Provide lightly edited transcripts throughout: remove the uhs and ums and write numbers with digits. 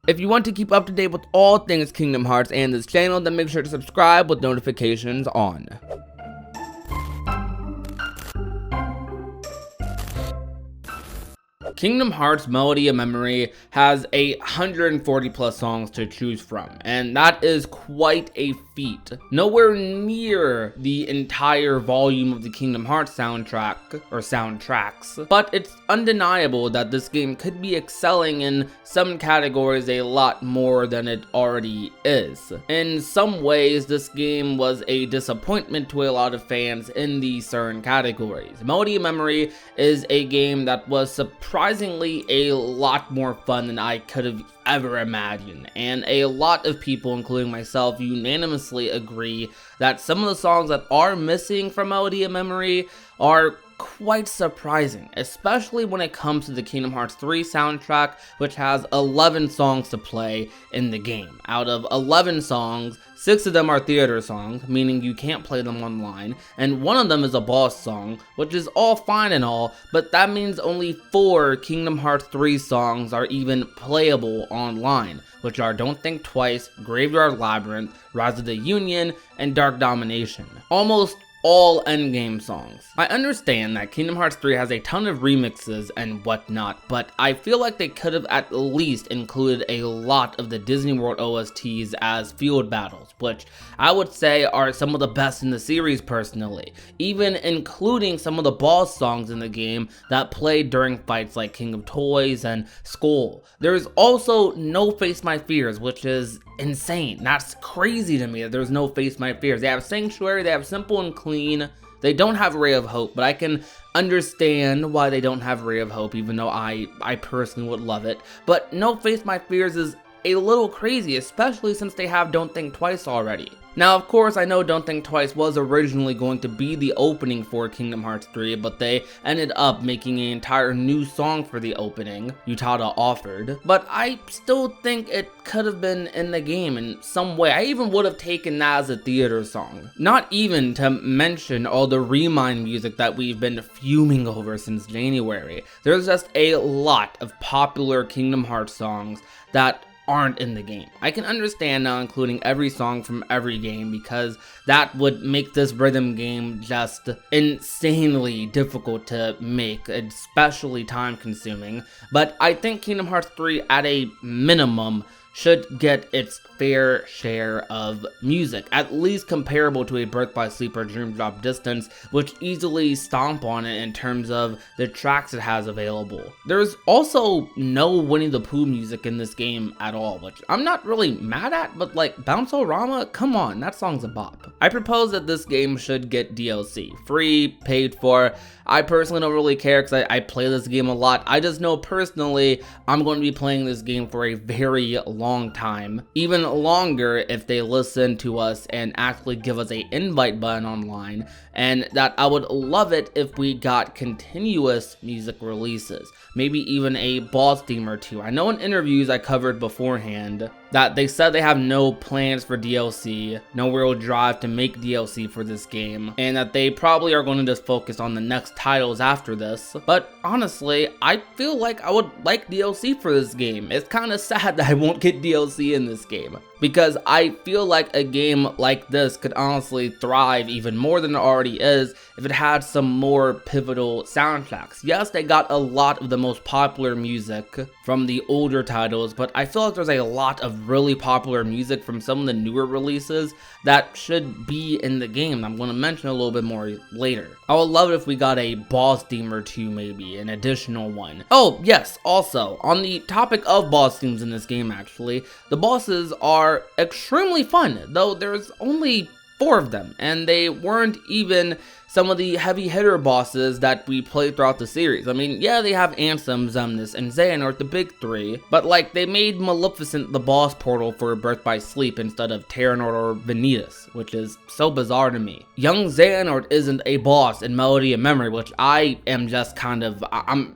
If you want to keep up to date with all things Kingdom Hearts and this channel, then make sure to subscribe with notifications on. Kingdom Hearts Melody of Memory has 140 plus songs to choose from, and that is quite a feat. Nowhere near the entire volume of the Kingdom Hearts soundtrack, or soundtracks, but it's undeniable that this game could be excelling in some categories a lot more than it already is. In some ways, this game was a disappointment to a lot of fans in these certain categories. Melody of Memory is a game that was surprisingly a lot more fun than I could have ever imagined, and a lot of people, including myself, unanimously agree that some of the songs that are missing from Melody of Memory are quite surprising, especially when it comes to the Kingdom Hearts 3 soundtrack, which has 11 songs to play in the game. Out of 11 songs, 6 of them are theater songs, meaning you can't play them online, and one of them is a boss song, which is all fine and all, but that means only 4 Kingdom Hearts 3 songs are even playable online, which are Don't Think Twice, Graveyard Labyrinth, Rise of the Union, and Dark Domination. Almost all endgame songs. I understand that Kingdom Hearts 3 has a ton of remixes and whatnot, but I feel like they could have at least included a lot of the Disney World OSTs as field battles, which I would say are some of the best in the series personally, even including some of the boss songs in the game that played during fights like King of Toys and Skull. There is also no Face My Fears, which is insane. That's crazy to me that there's no Face My Fears. They have Sanctuary, they have Simple and Clean. They don't have Ray of Hope, but I can understand why they don't have Ray of Hope, even though I personally would love it. But no Face My Fears is a little crazy, especially since they have Don't Think Twice already. Now, of course, I know Don't Think Twice was originally going to be the opening for Kingdom Hearts 3, but they ended up making an entire new song for the opening, Utada offered. But I still think it could have been in the game in some way. I even would have taken that as a theater song. Not even to mention all the Remind music that we've been fuming over since January. There's just a lot of popular Kingdom Hearts songs that aren't in the game. I can understand now including every song from every game because that would make this rhythm game just insanely difficult to make, especially time consuming, but I think Kingdom Hearts 3 at a minimum should get its fair share of music, at least comparable to a Birth by Sleep or Dream Drop Distance, which easily stomp on it in terms of the tracks it has available. There's also no Winnie the Pooh music in this game at all, which I'm not really mad at, but like Bounce-O-Rama, come on, that song's a bop. I propose that this game should get DLC, free, paid for. I personally don't really care because I play this game a lot. I just know personally I'm going to be playing this game for a very long time, even longer if they listen to us and actually give us a invite button online, and that I would love it if we got continuous music releases, maybe even a boss theme or two. I know in interviews I covered beforehand that they said they have no plans for DLC, no real drive to make DLC for this game, and that they probably are going to just focus on the next titles after this. But honestly, I feel like I would like DLC for this game. It's kind of sad that I won't get DLC in this game, because I feel like a game like this could honestly thrive even more than it already is if it had some more pivotal soundtracks. Yes, they got a lot of the most popular music from the older titles, but I feel like there's a lot of really popular music from some of the newer releases that should be in the game. I'm going to mention a little bit more later. I would love it if we got a boss theme or two, maybe an additional one. Oh yes, also on the topic of boss themes in this game, actually, the bosses are extremely fun, though there's only 4 of them, and they weren't even some of the heavy hitter bosses that we played throughout the series. I mean, yeah, they have Ansem, Xemnas, and Xehanort, the big 3, but like they made Maleficent the boss portal for Birth by Sleep instead of Terranort or Vanitas, which is so bizarre to me. Young Xehanort isn't a boss in Melody of Memory, which I am just kind of,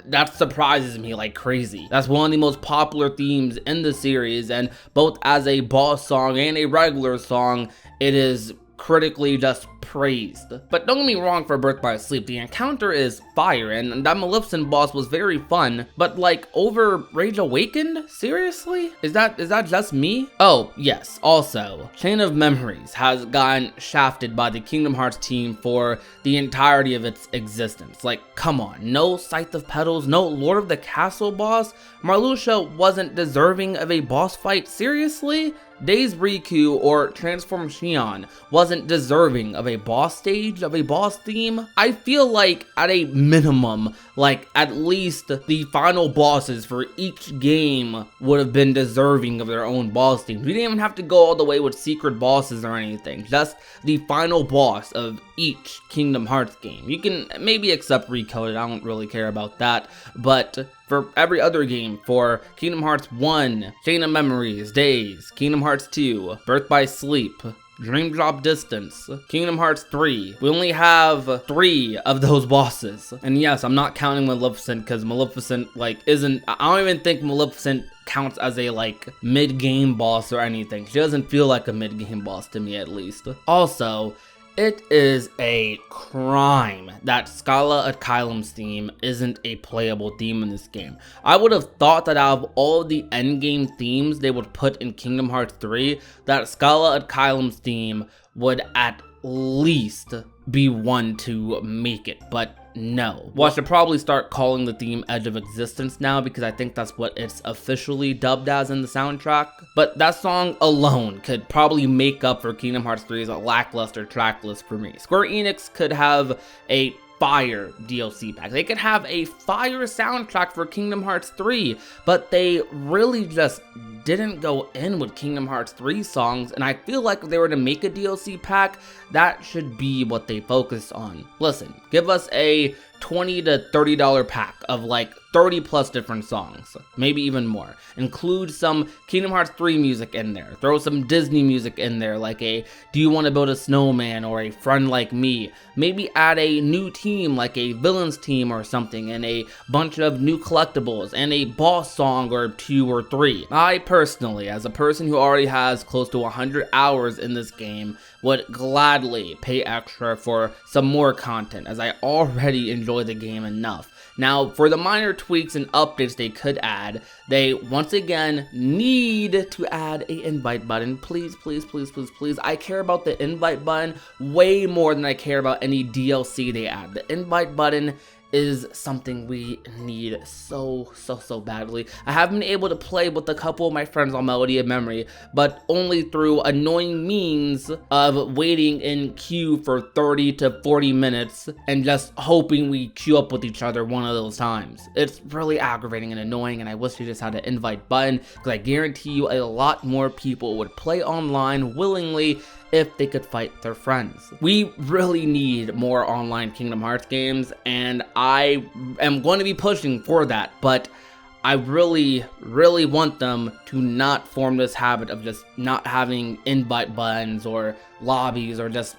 that surprises me like crazy. That's one of the most popular themes in the series, and both as a boss song and a regular song, it is critically just praised. But don't get me wrong, for Birth by Sleep, the encounter is fire, and that Maleficent boss was very fun, but like over Rage Awakened? Seriously? Is that just me? Oh, yes, also, Chain of Memories has gotten shafted by the Kingdom Hearts team for the entirety of its existence. Like, come on, no Scythe of Petals, no Lord of the Castle boss? Marluxia wasn't deserving of a boss fight? Seriously? Days Riku or Transform Xion wasn't deserving of a boss stage, of a boss theme? I feel like at a minimum, like at least the final bosses for each game would have been deserving of their own boss themes. We didn't even have to go all the way with secret bosses or anything, just the final boss of each Kingdom Hearts game. You can maybe accept Recoded, I don't really care about that, but for every other game, for Kingdom Hearts 1, Chain of Memories, Days, Kingdom Hearts 2, Birth by Sleep, Dream Drop Distance, Kingdom Hearts 3, we only have 3 of those bosses. And yes, I'm not counting Maleficent, because Maleficent, like, I don't even think Maleficent counts as a, like, mid-game boss or anything. She doesn't feel like a mid-game boss to me, at least. Also, it is a crime that Scala Asylum's theme isn't a playable theme in this game. I would have thought that out of all of the endgame themes they would put in Kingdom Hearts 3, that Scala Asylum's theme would at least be one to make it, but no. Well, I should probably start calling the theme Edge of Existence now, because I think that's what it's officially dubbed as in the soundtrack. But that song alone could probably make up for Kingdom Hearts 3's lackluster track list for me. Square Enix could have a fire DLC pack. They could have a fire soundtrack for Kingdom Hearts 3, but they really just didn't go in with Kingdom Hearts 3 songs, and I feel like if they were to make a DLC pack, that should be what they focus on. Listen, give us a $20 to $30 pack of like 30 plus different songs, maybe even more. Include some Kingdom Hearts 3 music in there, throw some Disney music in there, like a Do You Want to Build a Snowman or a Friend Like Me. Maybe add a new team like a villains team or something, and a bunch of new collectibles and a boss song or 2 or 3. I personally, as a person who already has close to 100 hours in this game, would gladly pay extra for some more content, as I already enjoy the game enough. Now, for the minor tweaks and updates they could add, they once again need to add an invite button. Please, please, please, please, please. I care about the invite button way more than I care about any DLC they add. The invite button is something we need so badly. I have been able to play with a couple of my friends on Melody of Memory, but only through annoying means of waiting in queue for 30 to 40 minutes and just hoping we queue up with each other one of those times. It's really aggravating and annoying, and I wish we just had an invite button, because I guarantee you a lot more people would play online willingly if they could fight their friends. We really need more online Kingdom Hearts games, and I am going to be pushing for that, but I really want them to not form this habit of just not having invite buttons or lobbies or just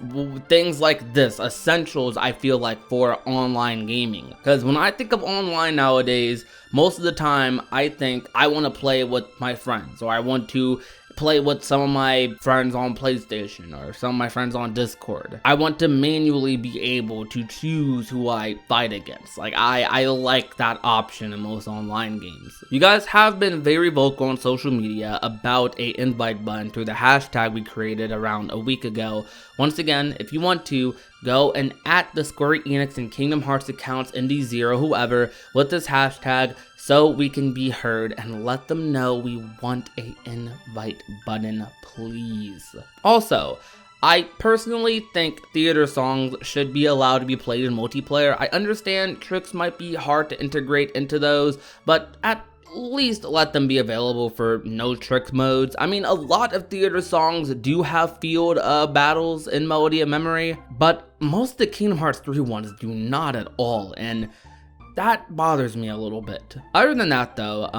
things like this, essentials I feel like for online gaming. Because when I think of online nowadays, most of the time I think I want to play with my friends, or I want to play with some of my friends on PlayStation or some of my friends on Discord. I want to manually be able to choose who I fight against. Like, I like that option in most online games. You guys have been very vocal on social media about a invite button through the hashtag we created around a week ago. Once again, if you want to, go and at the Square Enix and Kingdom Hearts accounts, Indie0, whoever, with this hashtag, so we can be heard, and let them know we want a invite button, please. Also, I personally think theater songs should be allowed to be played in multiplayer. I understand tricks might be hard to integrate into those, but at least let them be available for no trick modes. I mean, a lot of theater songs do have field battles in Melody of Memory, but most of the Kingdom Hearts 3 ones do not at all, and that bothers me a little bit. Other than that though,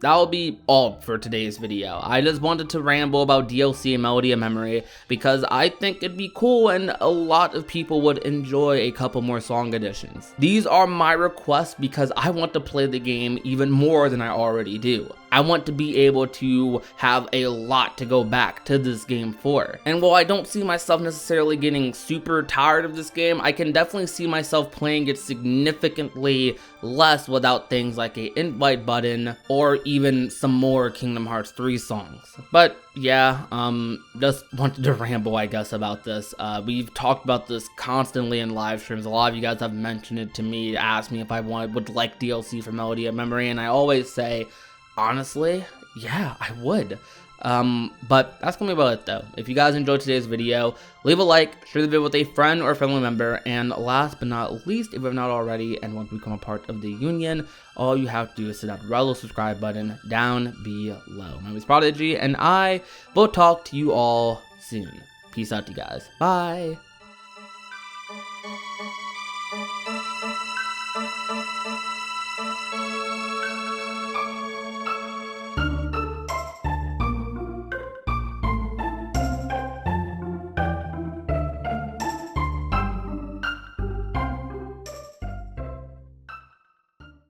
that'll be all for today's video. I just wanted to ramble about DLC and Melody of Memory because I think it'd be cool and a lot of people would enjoy a couple more song additions. These are my requests because I want to play the game even more than I already do. I want to be able to have a lot to go back to this game for. And while I don't see myself necessarily getting super tired of this game, I can definitely see myself playing it significantly less without things like a invite button or even some more Kingdom Hearts 3 songs. But yeah, just wanted to ramble, I guess, about this. We've talked about this constantly in live streams. A lot of you guys have mentioned it to me, asked me if I would like DLC for Melody of Memory, and I always say, honestly, yeah, I would. But that's gonna be about it though. If you guys enjoyed today's video, leave a like, share the video with a friend or family member, and last but not least, if you have not already and want to become a part of the union, all you have to do is hit that red little subscribe button down below. My name is Prodigy, and I will talk to you all soon. Peace out, you guys. Bye.